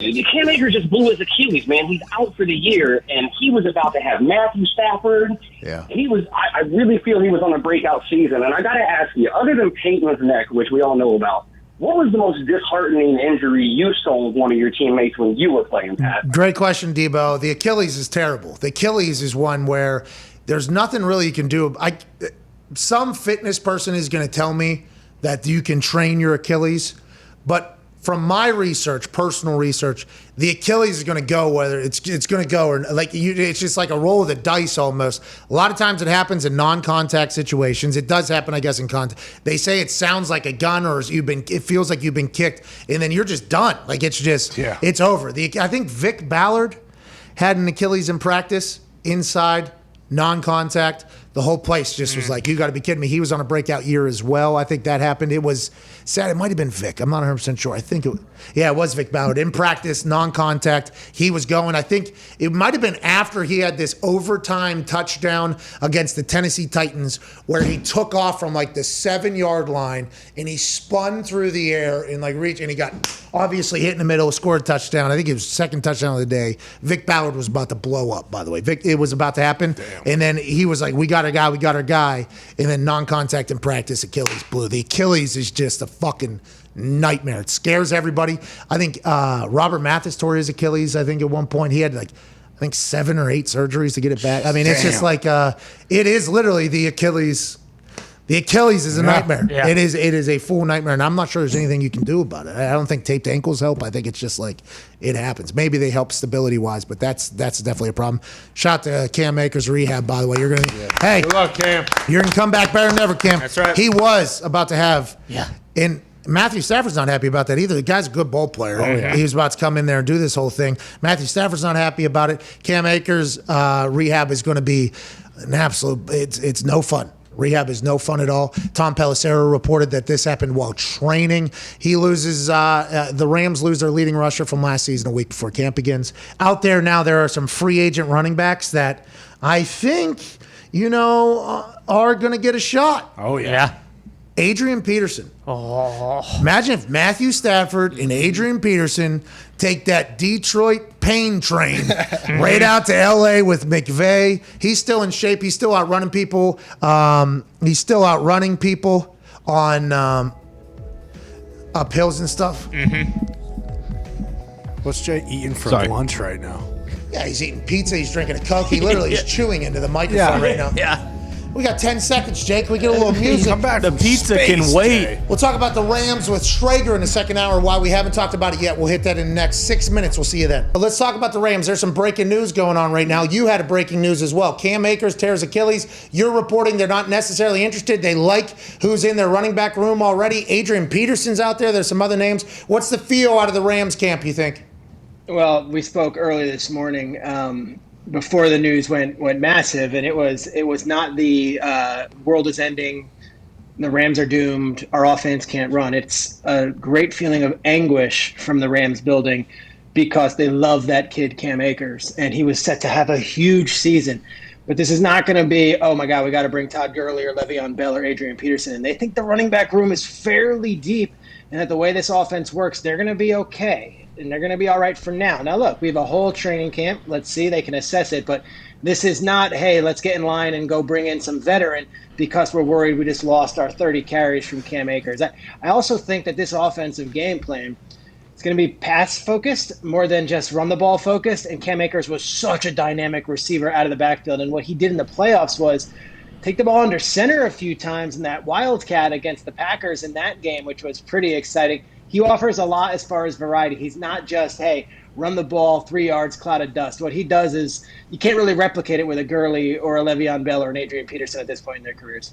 Cam Akers just blew his Achilles, man. He's out for the year, and he was about to have Matthew Stafford. Yeah. And I really feel he was on a breakout season. And I got to ask you, other than Peyton's neck, which we all know about, what was the most disheartening injury you saw with one of your teammates when you were playing, Pat? Great question, Debo. The Achilles is terrible. The Achilles is one where there's nothing really you can do. Some fitness person is going to tell me that you can train your Achilles, but from my research, personal research, the Achilles is going to go whether it's going to go or it's just like a roll of the dice almost. A lot of times it happens in non-contact situations. It does happen, I guess, in contact. They say it sounds like a gun or it feels like you've been kicked, and then you're just done. Like it's over. I think Vic Ballard had an Achilles in practice inside non-contact. The whole place just was like, you got to be kidding me. He was on a breakout year as well. I think that happened. It was sad. It might have been Vic. I'm not 100% sure. I think it was Vic Ballard. In practice, non-contact. He was going. I think it might have been after he had this overtime touchdown against the Tennessee Titans where he took off from like the 7-yard line and he spun through the air and reached, and he got obviously hit in the middle, scored a touchdown. I think it was second touchdown of the day. Vic Ballard was about to blow up, by the way. It was about to happen. Damn. And then he was like, we got our guy. And then non-contact in practice, Achilles blew. The Achilles is just a fucking nightmare. It scares everybody. I think Robert Mathis tore his Achilles. I think at one point he had 7 or 8 surgeries to get it back. I mean, it's just it is literally the Achilles. The Achilles is a nightmare. Yeah. It is a full nightmare, and I'm not sure there's anything you can do about it. I don't think taped ankles help. I think it's just it happens. Maybe they help stability-wise, but that's definitely a problem. Shout to Cam Akers rehab, by the way. You're gonna hey, good luck, Cam. You're gonna come back better than ever, Cam. That's right. He was about to have and Matthew Stafford's not happy about that either. The guy's a good ball player. Oh, yeah. He was about to come in there and do this whole thing. Matthew Stafford's not happy about it. Cam Akers' rehab is going to be an absolute. It's no fun. Rehab is no fun at all. Tom Pelissero reported that this happened while training. He loses, the Rams lose their leading rusher from last season a week before camp begins. Out there now, there are some free agent running backs that I think, are going to get a shot. Oh, yeah. Adrian Peterson. Oh. Imagine if Matthew Stafford and Adrian Peterson take that Detroit pain train right out to L.A. with McVay. He's still in shape. He's still outrunning people. He's still outrunning people on uphills and stuff. Mm-hmm. What's Jay eating for lunch right now? Yeah, he's eating pizza. He's drinking a Coke. He literally is chewing into the microphone right now. Yeah. We got 10 seconds, Jake. We get a little music. Come back The from pizza space, can wait. Jay. We'll talk about the Rams with Schrager in the second hour. Why we haven't talked about it yet. We'll hit that in the next 6 minutes. We'll see you then. But let's talk about the Rams. There's some breaking news going on right now. You had a breaking news as well. Cam Akers tears Achilles. You're reporting they're not necessarily interested. They like who's in their running back room already. Adrian Peterson's out there. There's some other names. What's the feel out of the Rams camp, you think? Well, we spoke earlier this morning before the news went massive, and it was not the world is ending, the Rams are doomed, our offense can't run. It's a great feeling of anguish from the Rams building because they love that kid Cam Akers, and he was set to have a huge season. But this is not going to be, oh my God, we got to bring Todd Gurley or Le'Veon Bell or Adrian Peterson. And they think the running back room is fairly deep, and that the way this offense works, they're going to be okay. And they're going to be all right for now. Now, look, we have a whole training camp. Let's see. They can assess it. But this is not, hey, let's get in line and go bring in some veteran because we're worried we just lost our 30 carries from Cam Akers. I also think that this offensive game plan is going to be pass-focused more than just run-the-ball focused. And Cam Akers was such a dynamic receiver out of the backfield. And what he did in the playoffs was take the ball under center a few times in that Wildcat against the Packers in that game, which was pretty exciting. He offers a lot as far as variety. He's not just, hey, run the ball 3 yards, cloud of dust. What he does is you can't really replicate it with a Gurley or a Le'Veon Bell or an Adrian Peterson at this point in their careers.